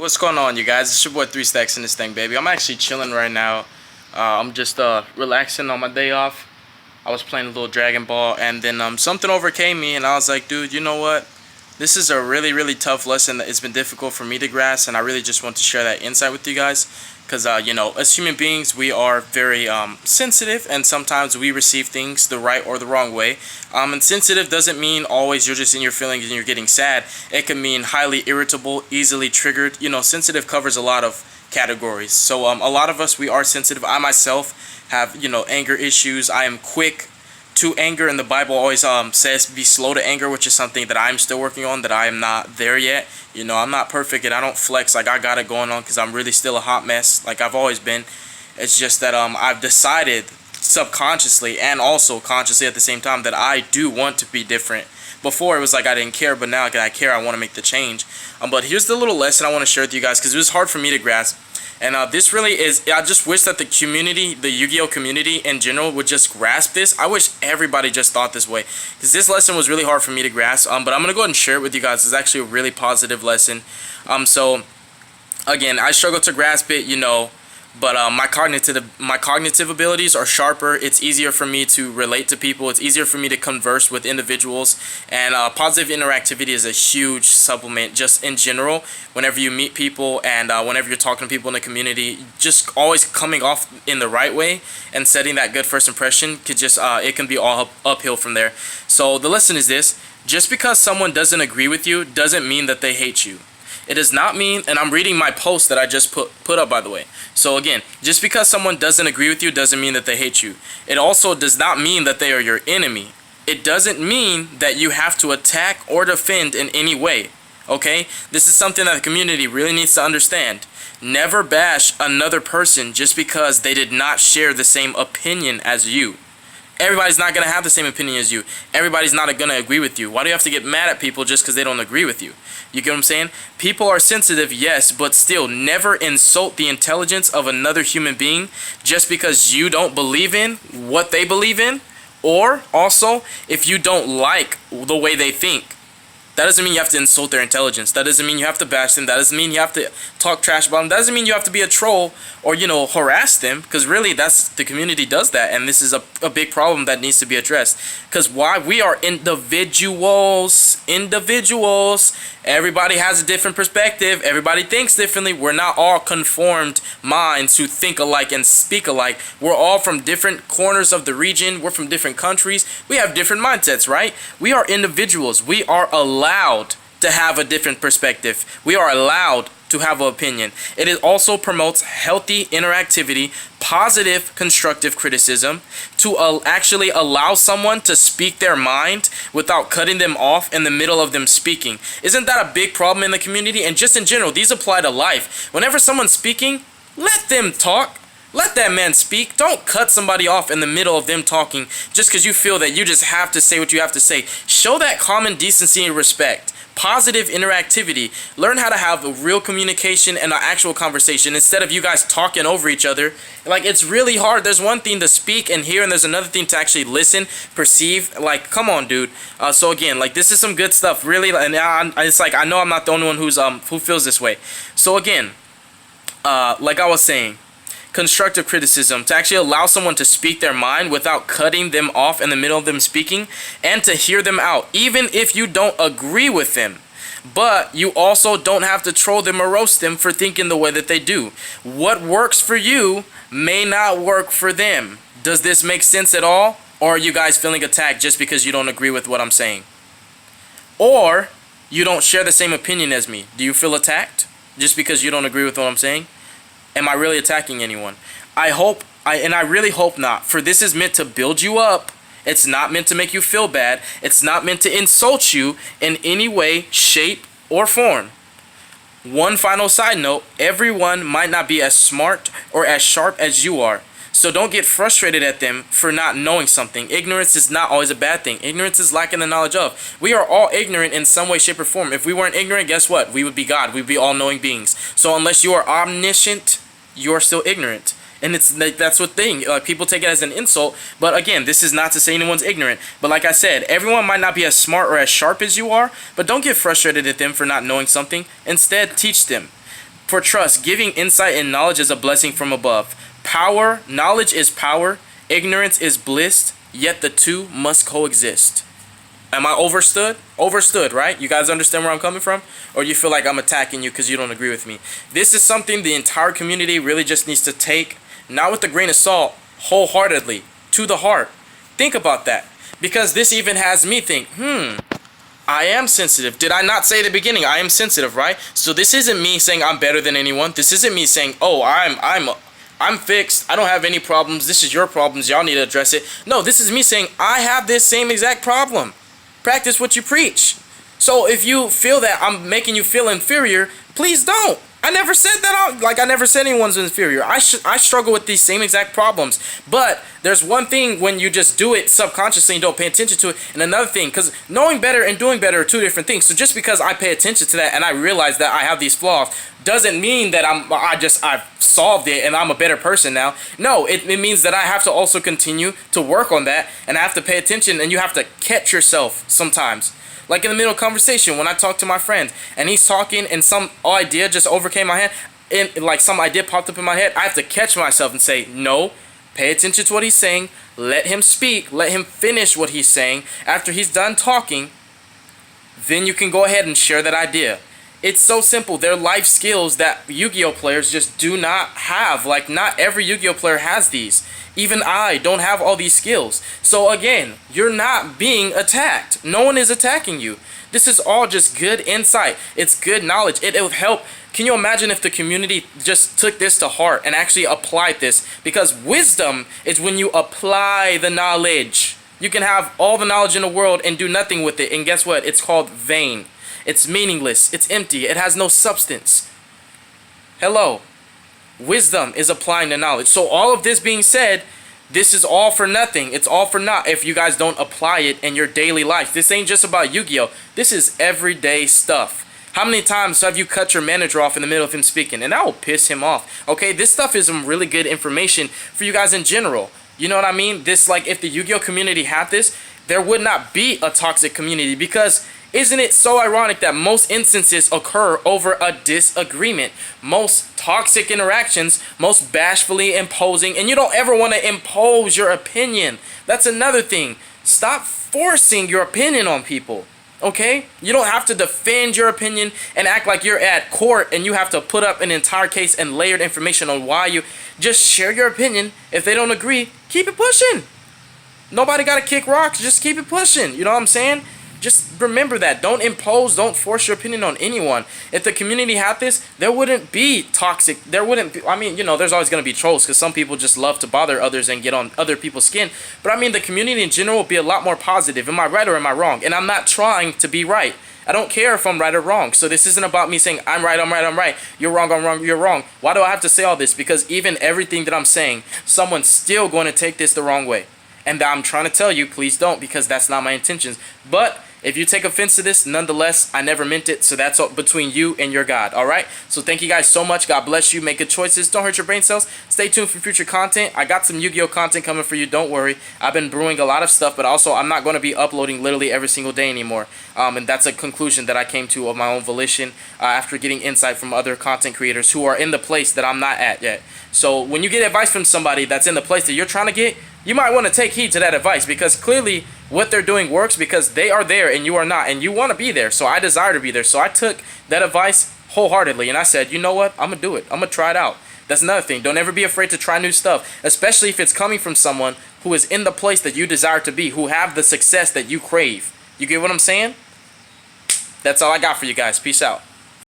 What's going on, you guys? It's your boy 3Stacks in this thing, baby. I'm actually chilling right now. I'm just relaxing on my day off. I was playing a little Dragon Ball, and then something overcame me, and I was like, dude, you know what? This is a really, really tough lesson that it's been difficult for me to grasp, and I really just want to share that insight with you guys. Because, as human beings, we are very sensitive, and sometimes we receive things the right or the wrong way. And sensitive doesn't mean always you're just in your feelings and you're getting sad. It can mean highly irritable, easily triggered. Sensitive covers a lot of categories. So a lot of us, we are sensitive. I myself have, anger issues. I am quick to anger, and the Bible always says be slow to anger, which is something that I'm still working on, that I am not there yet. I'm not perfect, and I don't flex like I got it going on, because I'm really still a hot mess like I've always been. It's just that I've decided subconsciously and also consciously at the same time that I do want to be different. Before it was like I didn't care, but now that I care, I want to make the change. But here's the little lesson I want to share with you guys, because it was hard for me to grasp. And this really is, I just wish that the community, the Yu-Gi-Oh community in general, would just grasp this. I wish everybody just thought this way, because this lesson was really hard for me to grasp. But I'm going to go ahead and share it with you guys. It's actually a really positive lesson. So, again, I struggle to grasp it, but my cognitive abilities are sharper. It's easier for me to relate to people. It's easier for me to converse with individuals. And positive interactivity is a huge supplement just in general. Whenever you meet people and whenever you're talking to people in the community, just always coming off in the right way and setting that good first impression could just it can be all uphill from there. So the lesson is this: just because someone doesn't agree with you doesn't mean that they hate you. It does not mean, and I'm reading my post that I just put up, by the way. So again, just because someone doesn't agree with you doesn't mean that they hate you. It also does not mean that they are your enemy. It doesn't mean that you have to attack or defend in any way. Okay? This is something that the community really needs to understand. Never bash another person just because they did not share the same opinion as you. Everybody's not going to have the same opinion as you. Everybody's not going to agree with you. Why do you have to get mad at people just because they don't agree with you? You get what I'm saying? People are sensitive, yes, but still never insult the intelligence of another human being just because you don't believe in what they believe in, or also if you don't like the way they think. That doesn't mean you have to insult their intelligence. That doesn't mean you have to bash them. That doesn't mean you have to talk trash about them. That doesn't mean you have to be a troll or, harass them. Because really, the community does that. And this is a big problem that needs to be addressed. Because why? We are individuals. Individuals. Everybody has a different perspective. Everybody thinks differently. We're not all conformed minds who think alike and speak alike. We're all from different corners of the region. We're from different countries. We have different mindsets, right? We are individuals. We are allowed to have a different perspective. We are allowed to have an opinion. It also promotes healthy interactivity, positive constructive criticism, to actually allow someone to speak their mind without cutting them off in the middle of them speaking. Isn't that a big problem in the community? And just in general, these apply to life. Whenever someone's speaking, let them talk. Let that man speak. Don't cut somebody off in the middle of them talking just because you feel that you just have to say what you have to say. Show that common decency and respect. Positive interactivity. Learn how to have a real communication and an actual conversation instead of you guys talking over each other. Like, it's really hard. There's one thing to speak and hear, and there's another thing to actually listen, perceive. Like, come on, dude. So again, like, this is some good stuff, really. And it's like, I know I'm not the only one who feels this way. So again, like I was saying, constructive criticism, to actually allow someone to speak their mind without cutting them off in the middle of them speaking, and to hear them out even if you don't agree with them. But you also don't have to troll them or roast them for thinking the way that they do. What works for you may not work for them. Does this make sense at all? Or are you guys feeling attacked just because you don't agree with what I'm saying? Or you don't share the same opinion as me? Do you feel attacked just because you don't agree with what I'm saying? Am I really attacking anyone? I really hope not, for this is meant to build you up. It's not meant to make you feel bad. It's not meant to insult you in any way, shape, or form. One final side note: everyone might not be as smart or as sharp as you are. So don't get frustrated at them for not knowing something. Ignorance is not always a bad thing. Ignorance is lacking the knowledge of. We are all ignorant in some way, shape, or form. If we weren't ignorant, guess what? We would be God. We'd be all-knowing beings. So unless you are omniscient, you are still ignorant. And it's like, that's what thing. People take it as an insult. But again, this is not to say anyone's ignorant. But like I said, everyone might not be as smart or as sharp as you are. But don't get frustrated at them for not knowing something. Instead, teach them. For trust, giving insight and knowledge is a blessing from above. Power, knowledge is power. Ignorance is bliss. Yet the two must coexist. Am I overstood? Overstood, right? You guys understand where I'm coming from? Or you feel like I'm attacking you because you don't agree with me? This is something the entire community really just needs to take, not with a grain of salt, wholeheartedly, to the heart. Think about that. Because this even has me think, I am sensitive. Did I not say at the beginning, I am sensitive, right? So this isn't me saying I'm better than anyone. This isn't me saying, oh, I'm fixed. I don't have any problems. This is your problems. Y'all need to address it. No, this is me saying I have this same exact problem. Practice what you preach. So if you feel that I'm making you feel inferior, please don't. I never said that. I never said anyone's inferior. I struggle with these same exact problems. But there's one thing when you just do it subconsciously and don't pay attention to it, and another thing, because knowing better and doing better are two different things. So just because I pay attention to that and I realize that I have these flaws doesn't mean that I've solved it and I'm a better person now. No, it means that I have to also continue to work on that, and I have to pay attention, and you have to catch yourself sometimes. Like in the middle of conversation, when I talk to my friend and he's talking and some idea just overcame my head, and like some idea popped up in my head, I have to catch myself and say, no, pay attention to what he's saying, let him speak, let him finish what he's saying. After he's done talking, then you can go ahead and share that idea. It's so simple. They're life skills that Yu-Gi-Oh players just do not have. Like, not every Yu-Gi-Oh player has these. Even I don't have all these skills. So again, you're not being attacked. No one is attacking you. This is all just good insight. It's good knowledge. It will help. Can you imagine if the community just took this to heart and actually applied this? Because wisdom is when you apply the knowledge. You can have all the knowledge in the world and do nothing with it. And guess what? It's called vain. It's meaningless. It's empty. It has no substance. Hello. Wisdom is applying the knowledge. So all of this being said, this is all for nothing. It's all for naught if you guys don't apply it in your daily life. This ain't just about Yu-Gi-Oh. This is everyday stuff. How many times have you cut your manager off in the middle of him speaking? And that will piss him off. Okay, this stuff is some really good information for you guys in general. You know what I mean? This, like, if the Yu-Gi-Oh community had this, there would not be a toxic community, because isn't it so ironic that most instances occur over a disagreement? Most toxic interactions, most bashfully imposing, and you don't ever want to impose your opinion. That's another thing. Stop forcing your opinion on people, okay? You don't have to defend your opinion and act like you're at court and you have to put up an entire case and layered information on why you... Just share your opinion. If they don't agree, keep it pushing. Nobody got to kick rocks. Just keep it pushing. You know what I'm saying? Just remember that. Don't impose, don't force your opinion on anyone. If the community had this, there wouldn't be toxic. There wouldn't be, I mean, you know, there's always going to be trolls because some people just love to bother others and get on other people's skin. But I mean, the community in general would be a lot more positive. Am I right or am I wrong? And I'm not trying to be right. I don't care if I'm right or wrong. So this isn't about me saying, I'm right, I'm right, I'm right. You're wrong, I'm wrong, you're wrong. Why do I have to say all this? Because even everything that I'm saying, someone's still going to take this the wrong way. And I'm trying to tell you, please don't, because that's not my intentions. But if you take offense to this, nonetheless, I never meant it. So that's all between you and your God. All right. So thank you guys so much. God bless you. Make good choices. Don't hurt your brain cells. Stay tuned for future content. I got some Yu-Gi-Oh content coming for you. Don't worry. I've been brewing a lot of stuff, but also I'm not going to be uploading literally every single day anymore. And that's a conclusion that I came to of my own volition after getting insight from other content creators who are in the place that I'm not at yet. So when you get advice from somebody that's in the place that you're trying to get, you might want to take heed to that advice, because clearly what they're doing works, because they are there and you are not, and you want to be there. So I desire to be there. So I took that advice wholeheartedly and I said, you know what? I'm going to do it. I'm going to try it out. That's another thing. Don't ever be afraid to try new stuff, especially if it's coming from someone who is in the place that you desire to be, who have the success that you crave. You get what I'm saying? That's all I got for you guys. Peace out.